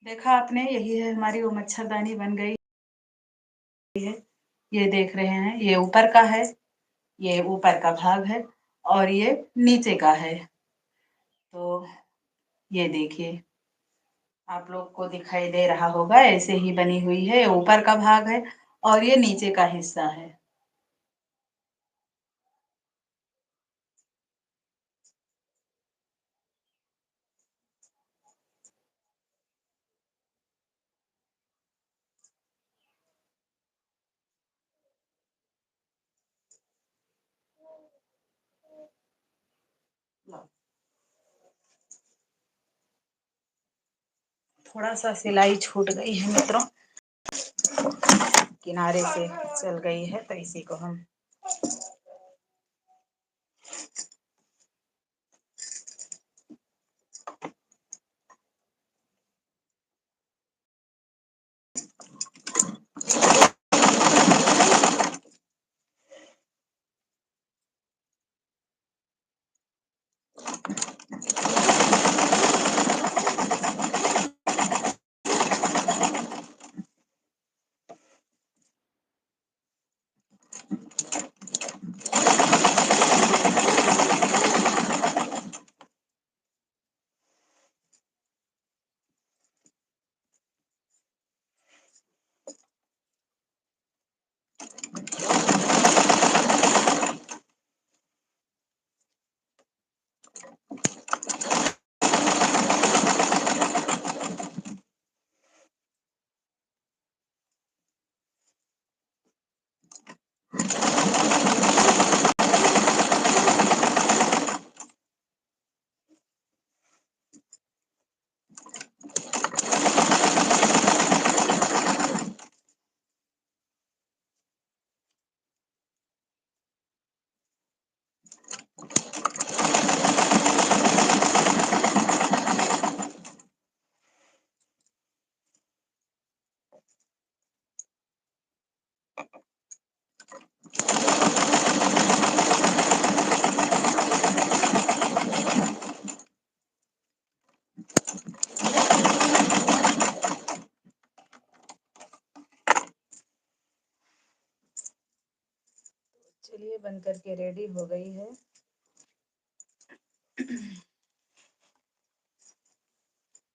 देखा आपने, यही है हमारी वो मच्छरदानी बन गई है। ये देख रहे हैं, ये ऊपर का है, ये ऊपर का भाग है और ये नीचे का है। तो ये देखिए, आप लोग को दिखाई दे रहा होगा, ऐसे ही बनी हुई है। ऊपर का भाग है और ये नीचे का हिस्सा है। थोड़ा सा सिलाई छूट गई है मित्रों, किनारे से चल गई है, तो इसी को हम चलिए बन करके रेडी हो गई है।